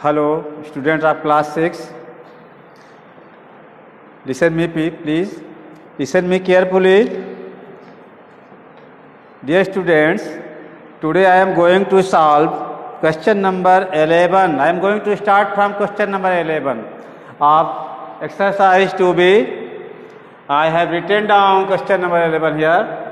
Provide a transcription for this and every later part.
Hello, students of class 6. Listen me, please. Listen me carefully. Dear students, today I am going to solve question number 11. I am going to start from question number 11 of exercise 2B. I have written down question number 11 here.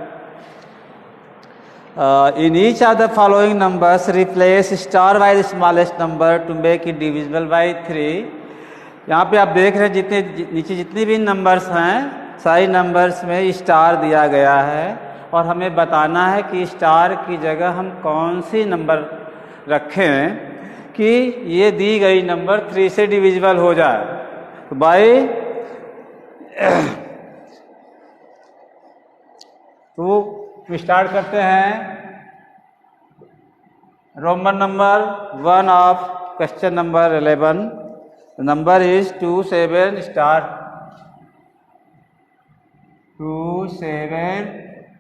In each of the following numbers, replace star by the smallest number to make it divisible by 3. यहाँ पे आप देख रहे हैं जितने नीचे जितने भी नंबर्स हैं सारी नंबर्स में स्टार दिया गया है और हमें बताना है कि स्टार की जगह हम कौन सी नंबर रखें कि ये दी गई नंबर 3 से डिविजिबल हो जाए। तो बाई तो स्टार्ट करते हैं। Roman number 1 of question number 11. The number is 27 star 27,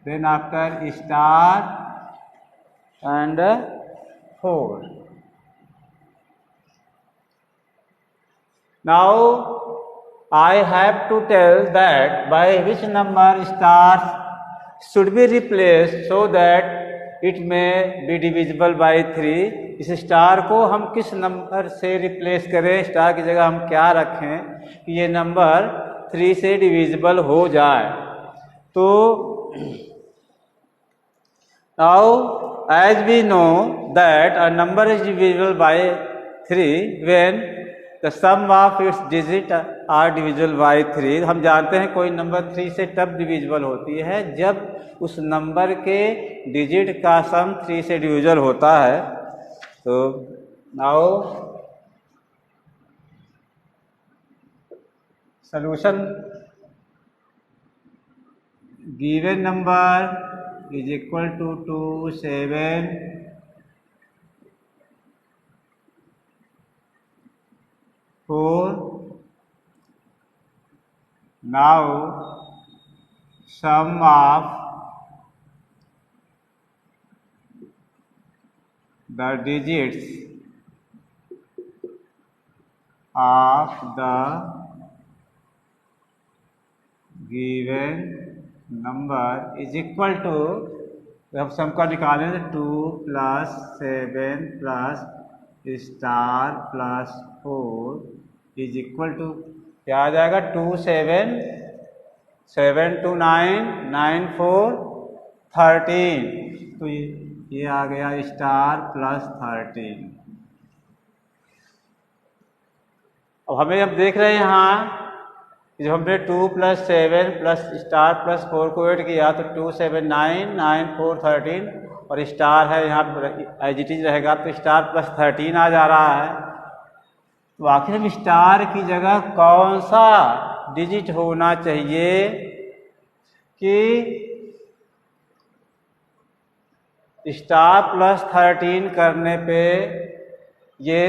then after star and 4. Now I have to tell that by which number stars should be replaced so that it may be divisible by 3. इस star को हम किस number से replace करें, star की जगह हम क्या रखें कि ये नंबर 3 से डिविजिबल हो जाए। तो now as we know that a number is divisible by 3 when the sum of its digit are divisible by 3. हम जानते हैं कोई नंबर 3 से तब डिविजिबल होती है जब उस नंबर के डिजिट का सम 3 से डिविजिबल होता है। तो now solution given number is equal to 27 4. Now sum of the digits of the given number is equal to, हम सम का निकालें 2 + 7 + स्टार + 4 इज इक्वल टू क्या आ जाएगा 2 7 7 2 9 9 4 13. तो ये आ गया स्टार + 13. अब हमें अब देख रहे हैं यहाँ जो हमने 2 + 7 + स्टार + 4 को ऐड किया तो 2 7 9 9 4 13 और स्टार है यहाँ पर एज इट इज रहेगा तो स्टार + 13 आ जा रहा है। तो आखिर हम स्टार की जगह कौन सा डिजिट होना चाहिए कि स्टार + 13 करने पे ये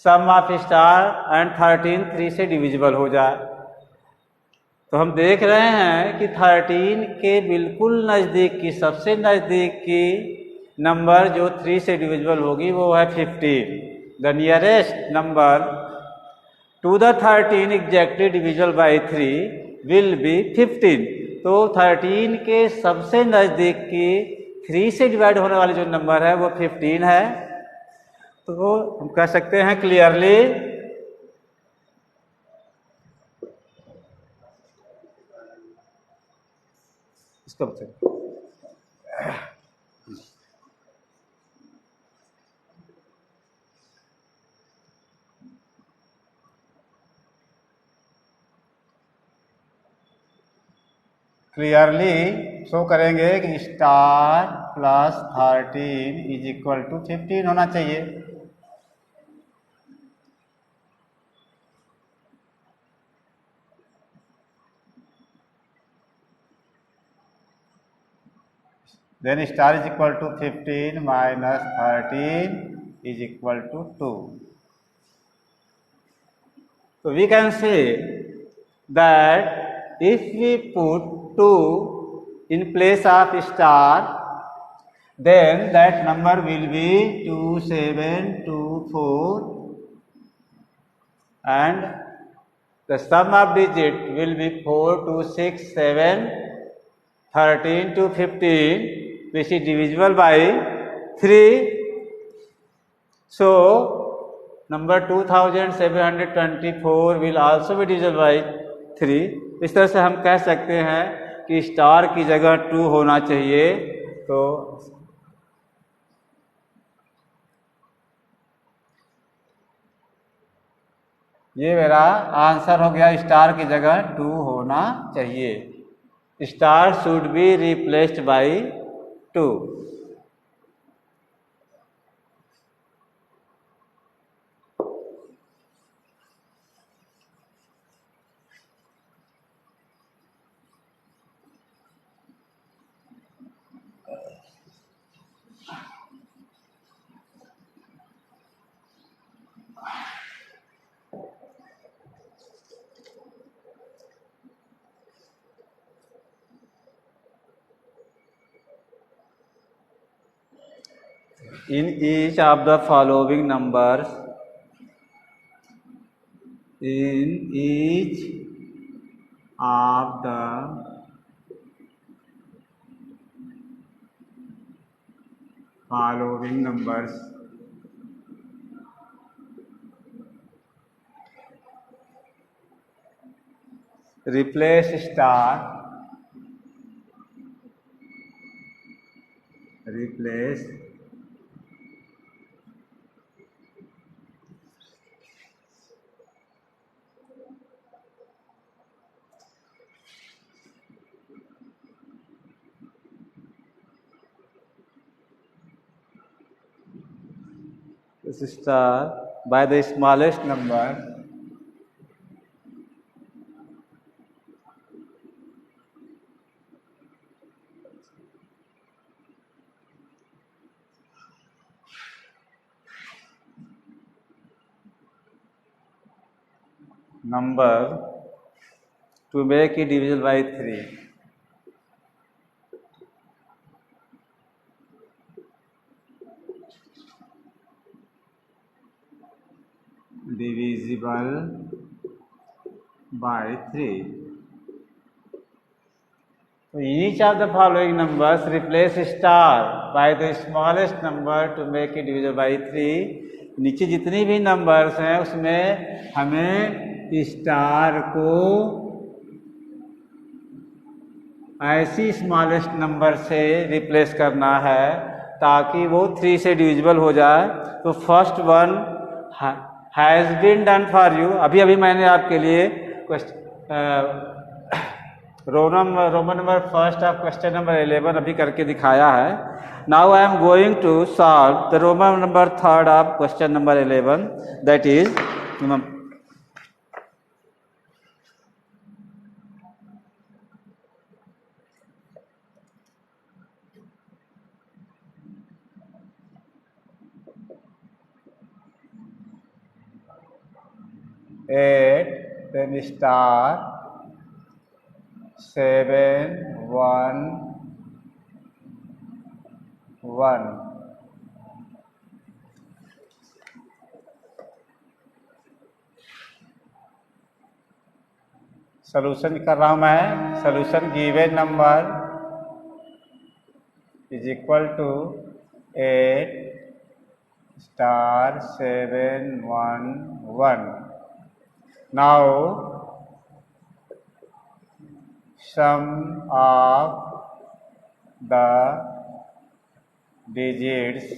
सम ऑफ स्टार एंड 13 3 से डिविजिबल हो जाए। तो हम देख रहे हैं कि 13 के बिल्कुल नज़दीक की सबसे नज़दीक की नंबर जो 3 से डिविजिबल होगी वो है 15. The nearest number two the 13 exactly divisible by 3 will be 15. तो 13 के सबसे नज़दीक की 3 से डिवाइड होने वाली जो नंबर है वो 15 है। तो हम कह सकते हैं क्लियरली इसको क्लियरली शो करेंगे कि स्टार + 13 इज इक्वल टू 15 होना चाहिए। Then star is equal to 15 - 13 is equal to 2. So we can say that if we put 2 in place of star, then that number will be 2724 and the sum of digit will be 4, 2, 6, 7, 13 to 15, which is divisible by 3. So, number 2724 will also be divisible by 3. इस तरह से हम कह सकते हैं कि star की जगह 2 होना चाहिए. तो ये मेरा आंसर हो गया, स्टार की जगह 2 होना चाहिए. Star should be replaced by 2. In each of the following numbers, in each of the following numbers, replace star, replace this star by the smallest number number to make it divisible by 3. Divisible by 3. So each of the following numbers replace star by the smallest number to make it divisible by 3. नीचे जितनी भी numbers हैं उसमें हमें star को ऐसी smallest number से replace करना है ताकि वो 3 से डिविजिबल हो जाए. तो first one has been done for you. अभी अभी मैंने आपके लिए Roman number first of question number 11 अभी करके दिखाया है. Now I am going to solve the Roman number third of question number 11, that is 8, then star 7, 1, 1. Solution कर रहा हूं मैं. Solution given number is equal to 8 star 7, 1, 1. Now sum of the digits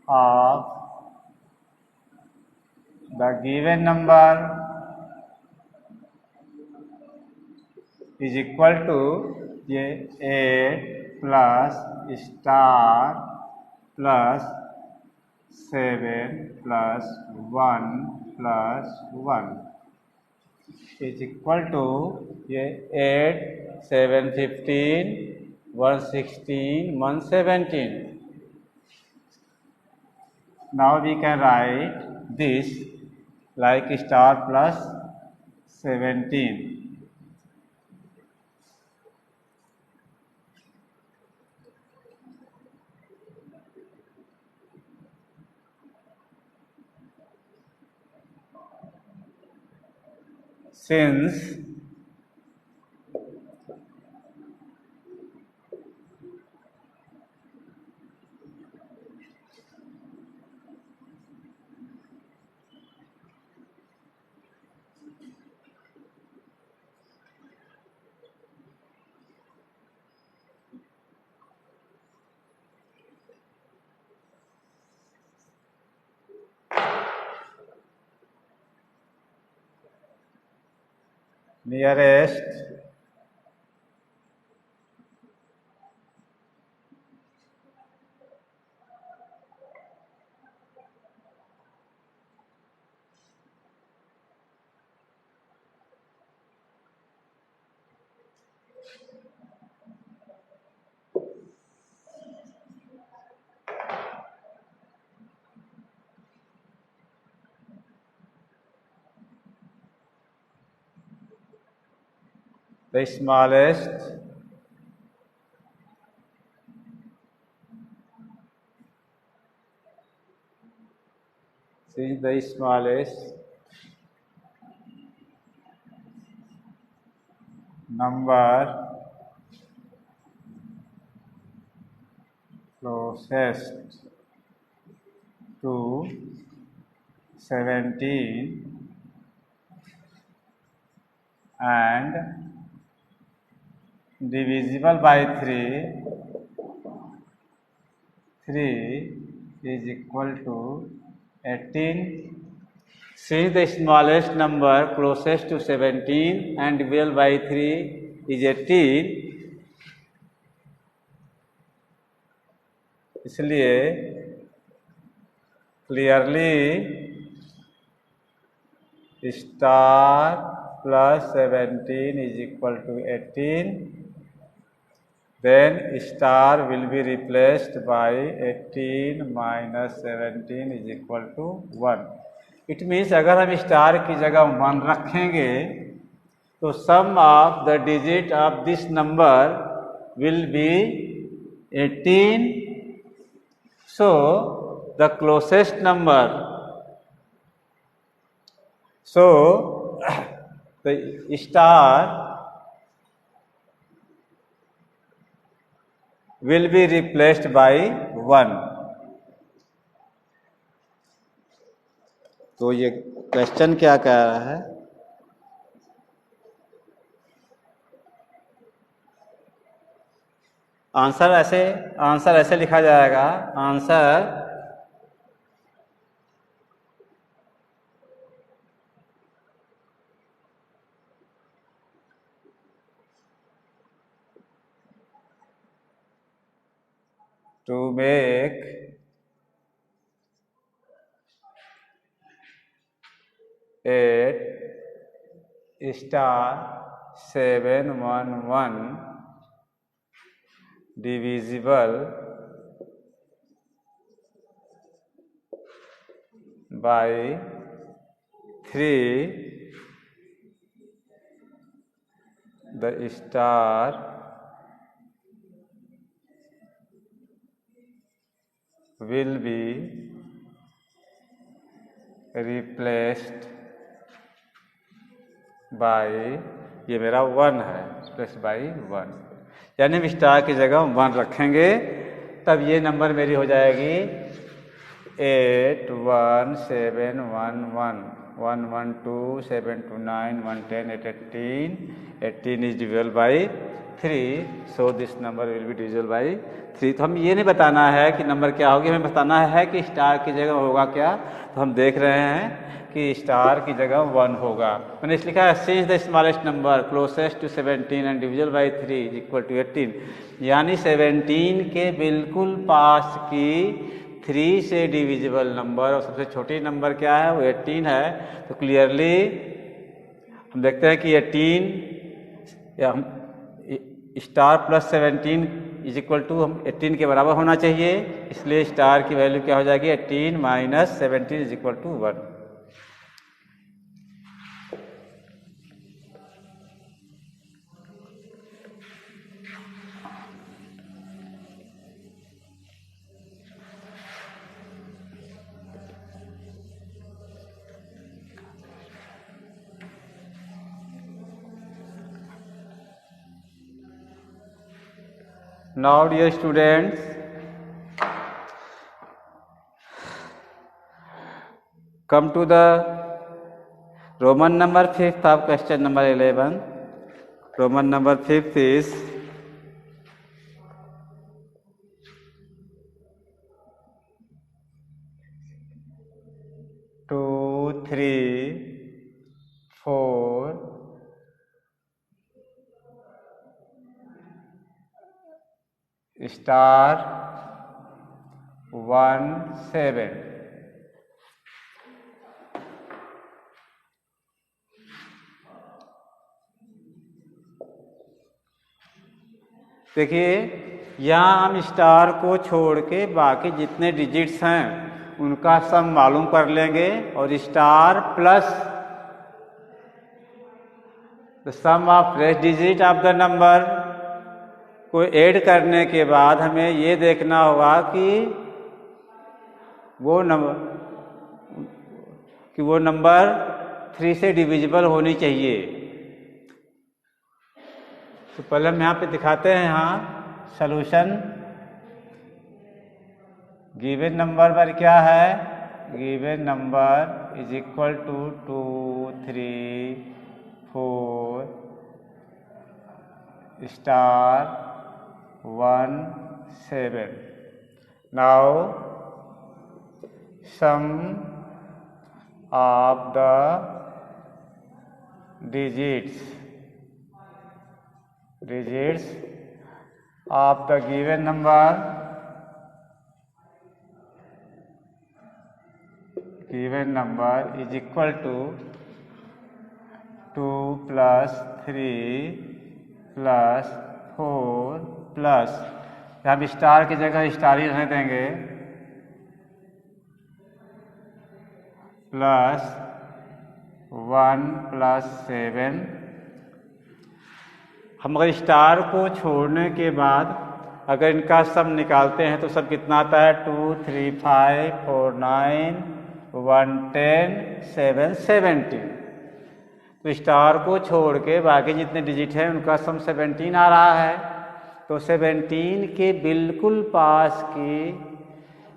of the given number is equal to ये 8 plus star plus 7 plus 1 plus 1 is equal to ये 8, 7, 15, 1, 16, 1, 17. Now we can write this like star plus 17. since nearest the smallest number closest to 17 and divisible by 3 is equal to 18. Since the smallest number closest to 17 and divisible by 3 is 18, इसलिए clearly star plus 17 is equal to 18, then star will be replaced by 18 minus 17 is equal to 1. It means अगर हम star की जगह 1 रखेंगे तो sum of the digit of this number will be 18. So the closest number, so the star will be replaced by 1. तो ये question क्या कह रहा है? आंसर ऐसे लिखा जाएगा, answer to make *711 divisible by 3, the star will be replaced by, ये मेरा 1 है, प्लस बाई 1, यानी हम स्टार की जगह 1 रखेंगे तब ये नंबर मेरी हो जाएगी 81711 112 729 110 818. 18 is divisible by 3, so this number will be divisible by 3. तो हम ये नहीं बताना है कि नंबर क्या होगी, हमें बताना है कि स्टार की जगह होगा क्या. तो हम देख रहे हैं कि स्टार की जगह 1 होगा. मैंने इस लिखा है since the smallest number closest to 17 and divisible by 3 is equal to 18, यानी 17 के बिल्कुल पास की 3 से डिविजिबल नंबर और सबसे छोटी नंबर क्या है, वो 18 है. तो क्लियरली हम देखते हैं कि 18 या हम star plus 17 is equal to हम 18 के बराबर होना चाहिए, इसलिए स्टार की वैल्यू क्या हो जाएगी 18 minus 17 is equal to 1. Now dear students, come to the Roman number 5th of question number 11. Roman number 5th is two, three, four, star 1 7. देखिए यहाँ हम स्टार को छोड़ के बाकी जितने डिजिट्स हैं उनका सम मालूम कर लेंगे और star plus the sum of rest digit of the number को ऐड करने के बाद हमें ये देखना होगा कि वो नंबर 3 से डिविजिबल होनी चाहिए। तो पहले हम यहाँ पे दिखाते हैं, यहाँ सॉल्यूशन गिवन नंबर पर क्या है, given number is equal to 2 3 4 star 1 7. Now sum of the digits of the given number is equal to 2 plus 3 plus 4 plus, यहाँ स्टार की जगह स्टार ही रहने देंगे, प्लस 1 प्लस 7. हम अगर स्टार को छोड़ने के बाद अगर इनका सम निकालते हैं तो सब कितना आता है, 2 3 5 4 9 1 10 7 17. तो स्टार को छोड़ के बाकी जितने डिजिट हैं उनका सम 17 आ रहा है। तो 17 के बिल्कुल पास की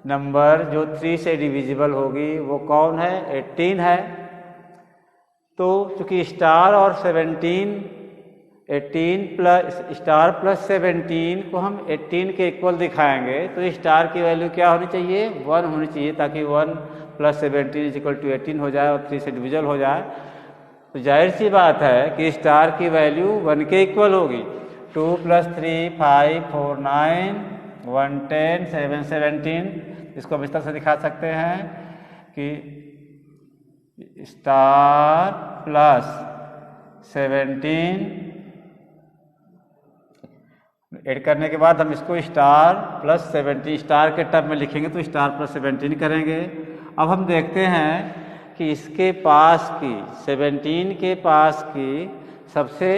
नंबर जो 3 से डिविजिबल होगी वो कौन है, 18 है। तो चूंकि स्टार और 17 18 प्लस स्टार प्लस 17 को हम 18 के इक्वल दिखाएंगे, तो स्टार की वैल्यू क्या होनी चाहिए, 1 होनी चाहिए, ताकि 1 प्लस 17 इज इक्वल टू 18 हो जाए और 3 से डिविजिबल हो जाए। तो जाहिर सी बात है कि स्टार की वैल्यू 1 के इक्वल होगी। 2 प्लस 3 5 4 9 1 10 7 17। इसको हम इस तरह से दिखा सकते हैं कि स्टार प्लस 17 ऐड करने के बाद हम इसको स्टार प्लस 17 स्टार के टर्म में लिखेंगे तो स्टार प्लस 17 करेंगे। अब हम देखते हैं कि इसके पास की 17 के पास की सबसे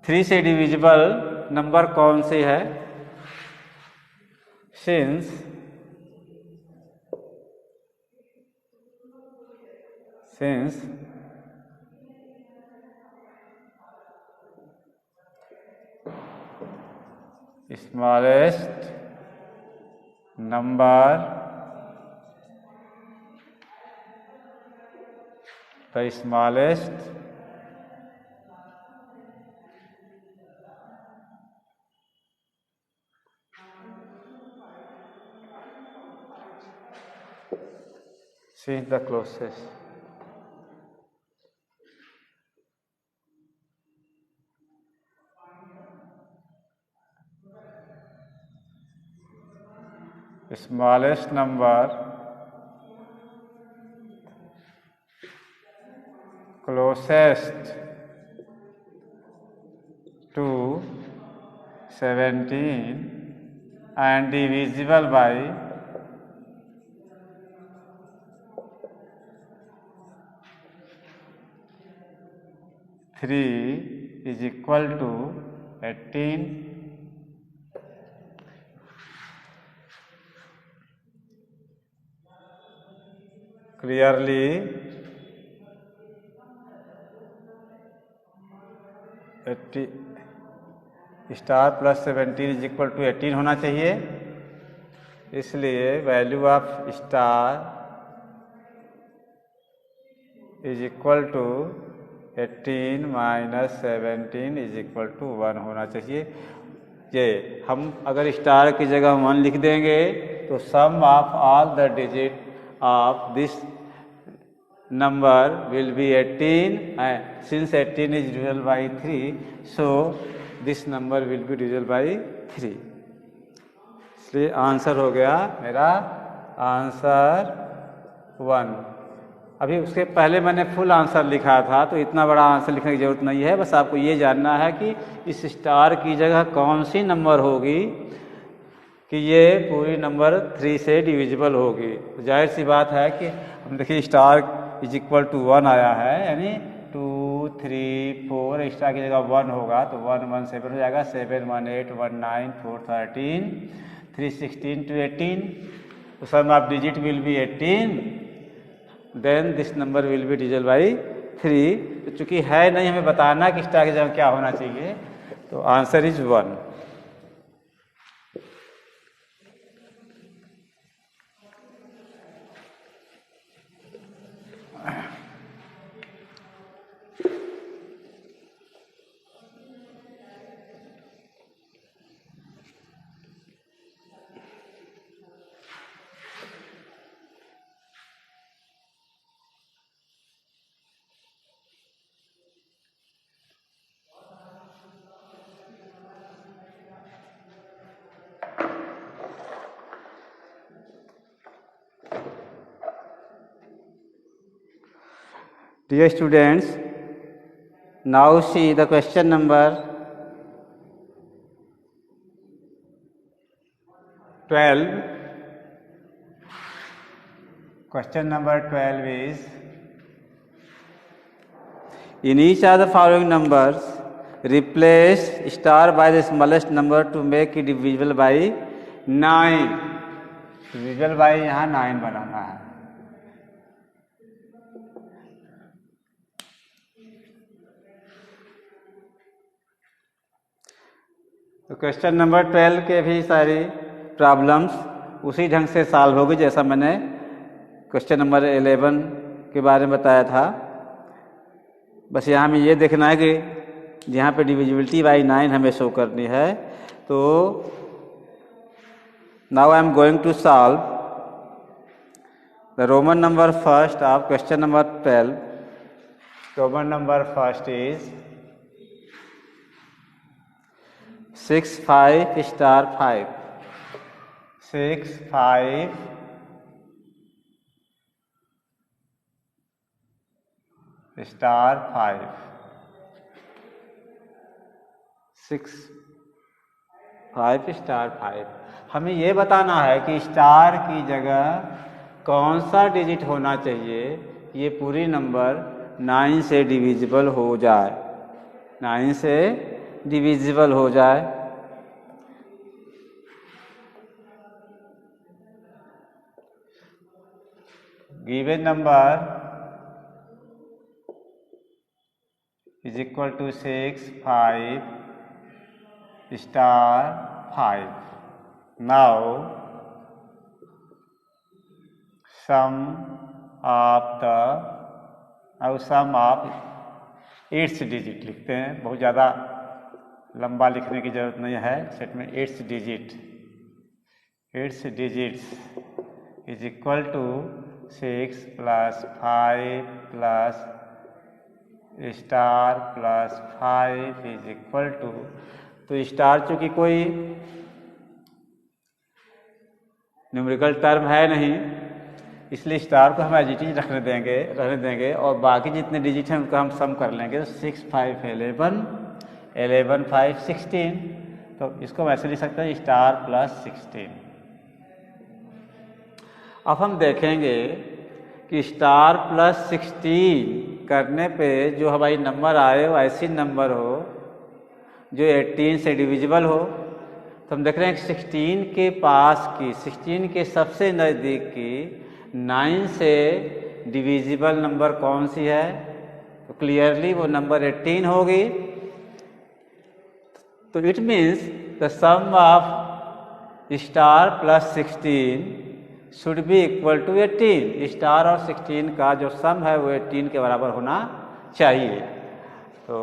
3 से डिविजिबल नंबर कौन सी है। Since smallest number the smallest since the closest smallest number closest to 17 and divisible by 3 is equal to 18. Clearly star plus 17 is equal to 18 होना चाहिए, इसलिए value of star is equal to 18 minus 17 is equal to 1 होना चाहिए। ये हम अगर star की जगह 1 लिख देंगे तो sum of all the digit of this number will be 18 and since 18 is divisible by 3 so this number will be divisible by 3। इसलिए आंसर हो गया मेरा आंसर 1। अभी उसके पहले मैंने फुल आंसर लिखा था तो इतना बड़ा आंसर लिखने की ज़रूरत नहीं है, बस आपको ये जानना है कि इस स्टार की जगह कौन सी नंबर होगी कि ये पूरी नंबर 3 से डिविजिबल होगी। तो जाहिर सी बात है कि हम देखिए स्टार इज इक्वल टू 1 आया है, यानी 2 3 4 स्टार की जगह 1 होगा तो 1 1 7 हो जाएगा, 7 1 8 1 9 4 13 3 16 to 18, तो sum of digit will be 18, then this number will be divisible by 3। तो चूंकि है नहीं हमें बताना कि स्टार की जगह क्या होना चाहिए, तो answer is 1। Dear students, now see the question number 12. Question number 12 is, in each of the following numbers, replace star by the smallest number to make it divisible by 9. divisible by यहाँ 9 बनाना है। तो question number 12 के भी सारी problems उसी ढंग से solve होगी जैसा मैंने क्वेश्चन नंबर 11 के बारे में बताया था। बस यहाँ में ये देखना है कि जहाँ पे डिविजिबिलिटी बाई 9 हमें शो करनी है। तो now I am going to solve the Roman number first of question number 12। Roman number first is 6 5 star 5, 6 5 star 5, 6 5 star 5। हमें ये बताना है कि स्टार की जगह कौन सा डिजिट होना चाहिए ये पूरी नंबर 9 से डिविजिबल हो जाए, 9 से डिविजिबल हो जाए। Given number is equal to 6 5 star 5. Now sum of its digit लिखते हैं। बहुत ज़्यादा लंबा लिखने की जरूरत नहीं है, सेट में its digits is equal to 6 plus 5 plus star plus 5 is equal to, तो स्टार चूंकि कोई न्यूमेरिकल टर्म है नहीं इसलिए स्टार को हम एज इट इज रहने देंगे और बाकी जितने डिजिट हैं उनको हम सम कर लेंगे। तो 6 5 11 11 5 16, तो इसको हम ऐसे लिख सकते हैं स्टार प्लस 16। अब हम देखेंगे कि स्टार प्लस 16 करने पे जो हमारी नंबर आए वो ऐसी नंबर हो जो 18 से डिविजिबल हो। तो हम देख रहे हैं कि 16 के पास की, 16 के सबसे नज़दीक की 9 से डिविजिबल नंबर कौन सी है, तो क्लियरली वो नंबर 18 होगी। तो it means the sum of star plus 16 should be equal to 18। Star और 16 का जो सम है वो 18 के बराबर होना चाहिए। तो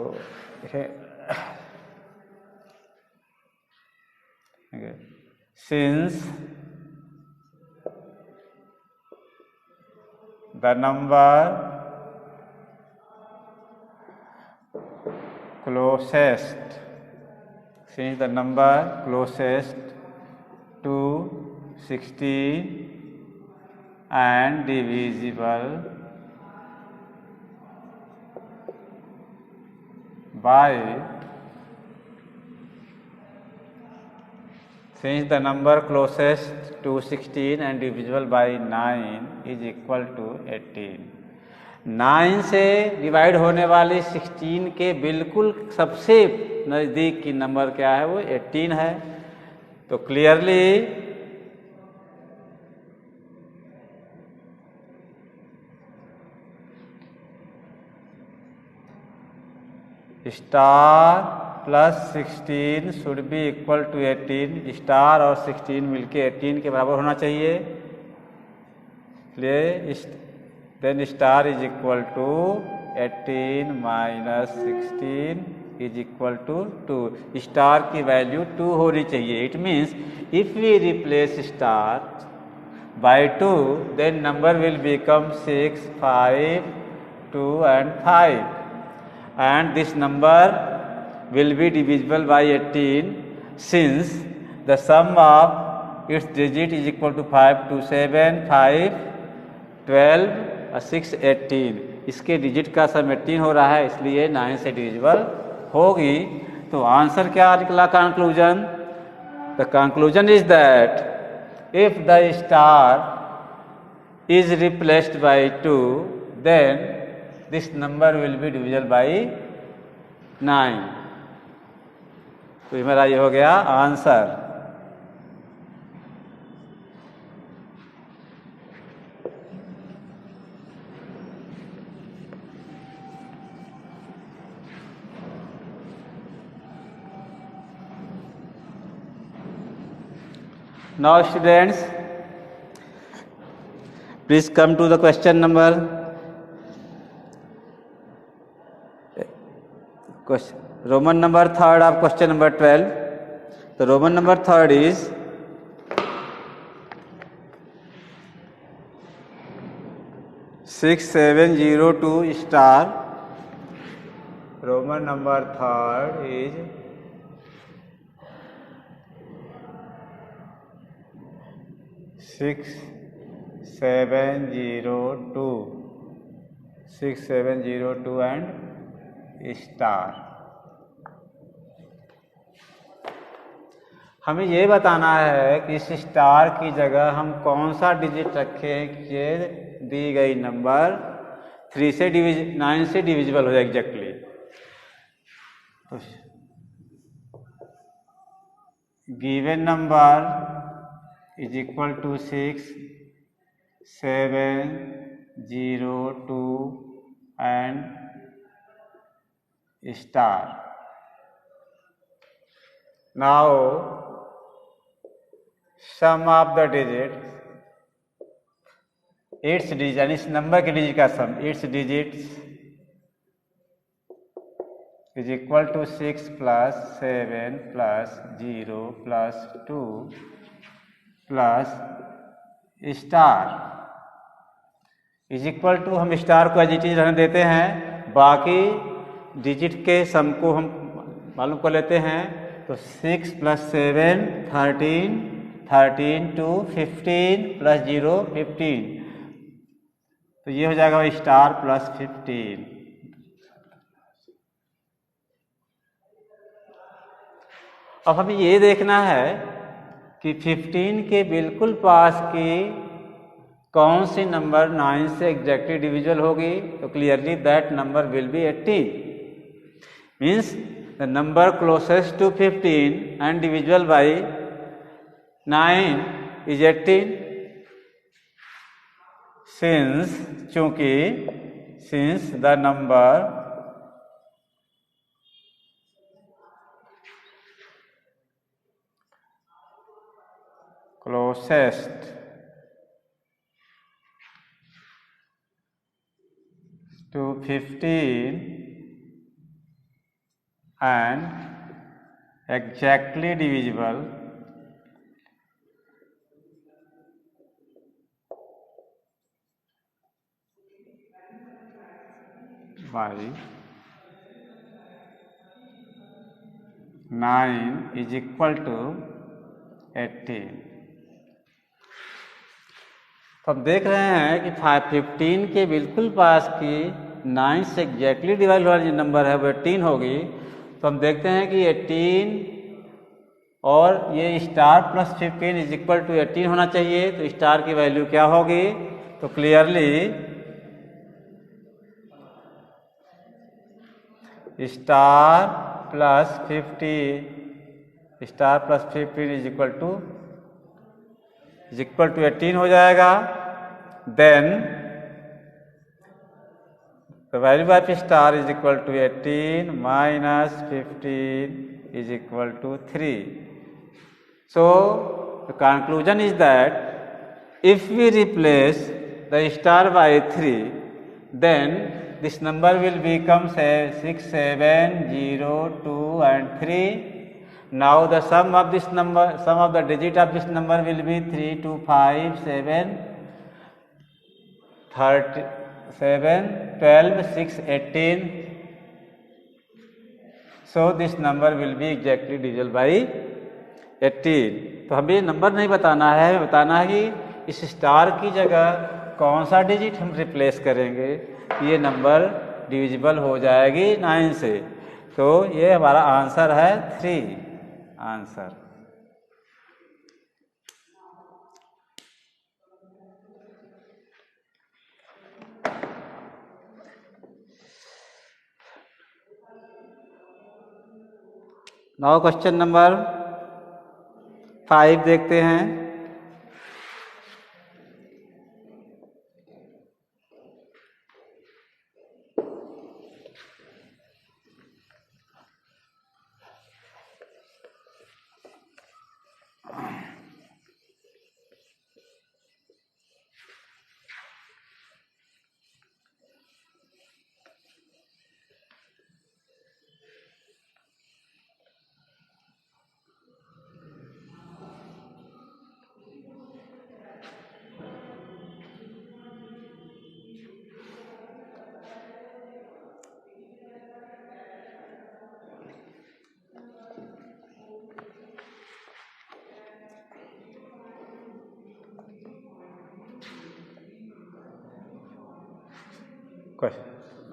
since the number closest to 16 and divisible by since the number closest to 16 and divisible by 9 is equal to 18। 9 से डिवाइड होने वाली 16 के बिल्कुल सबसे नज़दीक की नंबर क्या है, वो 18 है। तो clearly star plus 16 should be equal to 18। Star और 16 मिलके 18 के बराबर होना चाहिए। Then star is equal to 18 minus 16 is equal to 2। Star की वैल्यू 2 होनी चाहिए। It means if we replace star by 2 then number will become 6, 5, 2 and 5 and this number will be divisible by 18 since the sum of its digit is equal to 5, 2, 7, 5, 12, 6, 18। इसके digit का सम 18 हो रहा है, इसलिए 9 से डिविजिबल होगी। तो आंसर क्या निकला conclusion? The conclusion is that if the star is replaced by 2 then this number will be divisible by 9। तो मेरा ये हो गया answer. Now students, please come to the question number. Roman number 3rd of question number 12. The Roman number 3rd is 6702 star. Roman number 3rd is 6702 and star. हमें ये बताना है कि इस स्टार की जगह हम कौन सा डिजिट रखें कि ये दी गई नंबर 9 से डिविजिबल हो जाए exactly. Given number is equal to 6, 7, 0, 2 and star। Now sum of the digits, its digit यानी इस नंबर के डिजिट का सम, its digits is equal to 6 plus 7 plus 0 plus 2 plus star is equal to, हम star को as it is रहने देते हैं, बाकी डिजिट के सम को हम मालूम कर लेते हैं। तो 6 plus 7 13, 13 to 15 plus 0 15। तो ये हो जाएगा स्टार प्लस 15। अब हमें ये देखना है कि 15 के बिल्कुल पास की कौन सी नंबर 9 से एग्जैक्टली डिविजिबल होगी। तो clearly that number will be 18। Means the number closest to 15 and divisible by 9 is 18। since the number processed to 15 and exactly divisible by 9 is equal to 18। तो हम देख रहे हैं कि 15 के बिल्कुल पास की 9 से एग्जैक्टली डिवाइड वाला जो नंबर है वो 18 होगी। तो हम देखते हैं कि 18 और ये star plus 15 is equal to 18 होना चाहिए। तो स्टार की वैल्यू क्या होगी? तो clearly star plus 15 is equal to 18 हो जाएगा। Then the value of star is equal to 18 minus 15 is equal to 3। So the conclusion is that if we replace the star by 3, then this number will become say 6, 7, 0, 2 and 3। Now the sum of the digit of this number will be 3, 2, 5, 7, 12, 6, 18। So this number will be exactly divisible by 18। तो हमें ये number नहीं बताना है, हमें बताना है कि इस स्टार की जगह कौन सा डिजिट हम रिप्लेस करेंगे, ये नंबर डिविजिबल हो जाएगी 9 से। तो ये हमारा आंसर है 3 आंसर। नाउ क्वेश्चन नंबर 5 देखते हैं।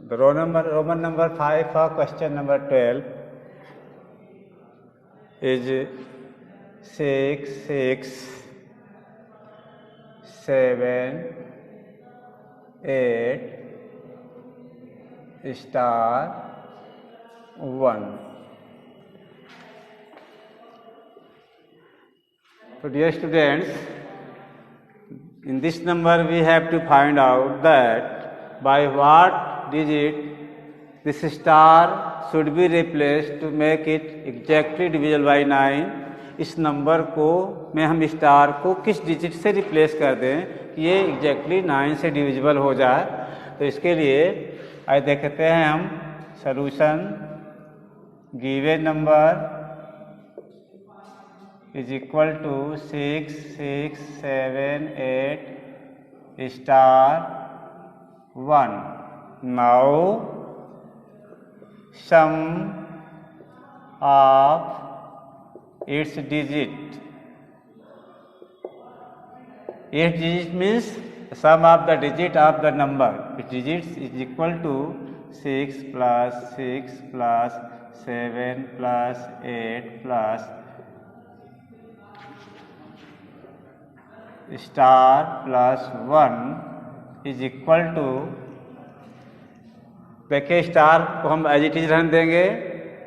The Roman number 5 for question number 12 is 6, 6, 7, 8, star 1। So dear students, in this number we have to find out that by what digit this star should be replaced to make it exactly divisible by 9। इस number को में हम star को किस digit से replace कर दें कि ये एग्जैक्टली 9 से डिविजिबल हो जाए। तो इसके लिए आज देखते हैं हम solution. Given number is equal to 6, 6, 7, 8 star 1। Now sum of its digit means sum of the digit of the number। its digits is equal to 6 plus 6 plus 7 plus 8 plus star plus 1 is equal to, देखिए star को हम as it is रहने देंगे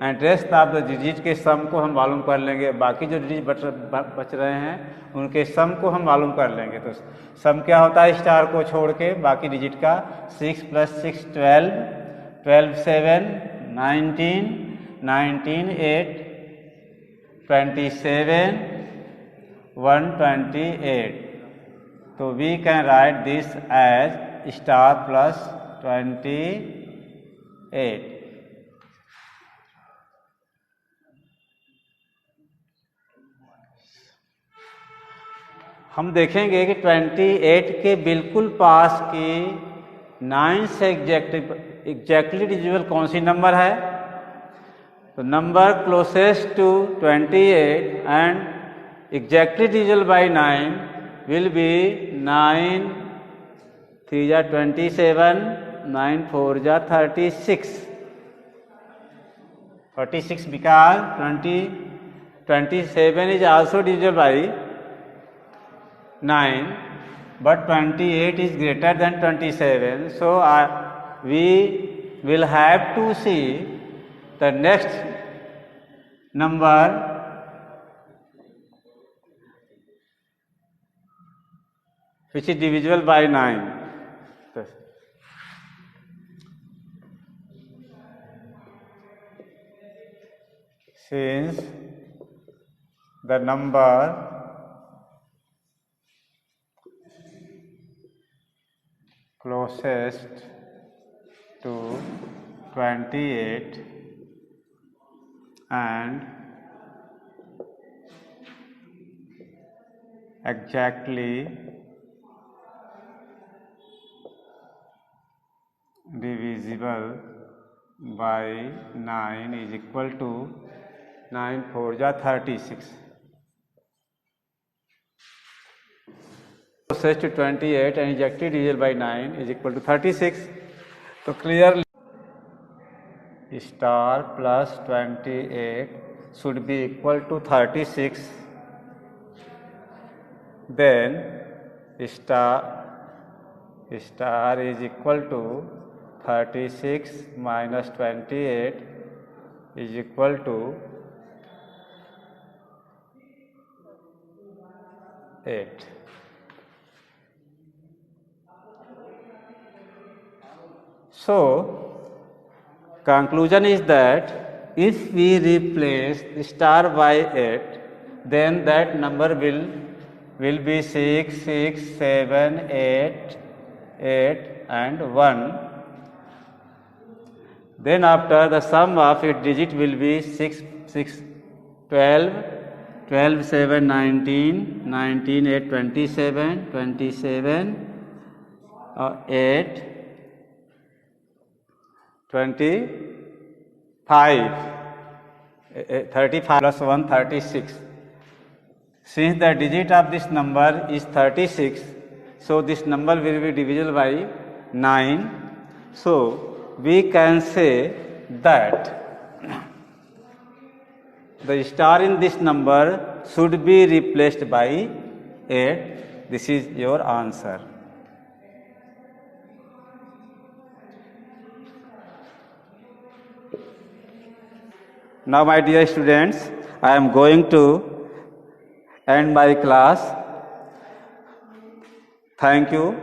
and rest of the digit के सम को हम मालूम कर लेंगे। बाकी जो डिजिट बच रहे हैं उनके सम को हम मालूम कर लेंगे। तो सम क्या होता है स्टार को छोड़ के बाकी डिजिट का? 6 plus 6 12, 12 7 19, 19 8 27, 128. So we can write this as star plus 28. हम देखेंगे कि 28 के बिल्कुल पास की 9 से एग्जैक्टली डिविजिबल कौन सी नंबर है? तो number closest to 28 and exactly divisible by 9 will be 9 3 जा 27, 9 4 जा 36. 36 because 27 is also divisible by 9, but 28 is greater than 27. So we will have to see the next number which is divisible by 9. Since the number closest to 28 and exactly divisible by 9 is equal to 9 4 जा 36. Closest to 28 and exactly divisible by 9 is equal to 36. तो clearly star plus 28 should be equal to 36. Then star is equal to 36 minus 28 is equal to 8. So conclusion is that if we replace star by 8, then that number will be 6 6 7 8 8 and 1. Then after the sum of its digit will be 6 6 12 12 7 19 19 8 27 27 8 25 35 plus 1 36. Since the digit of this number is 36, so this number will be divisible by 9. So we can say that the star in this number should be replaced by 8. This is your answer. Now my dear students, I am going to end my class. Thank you.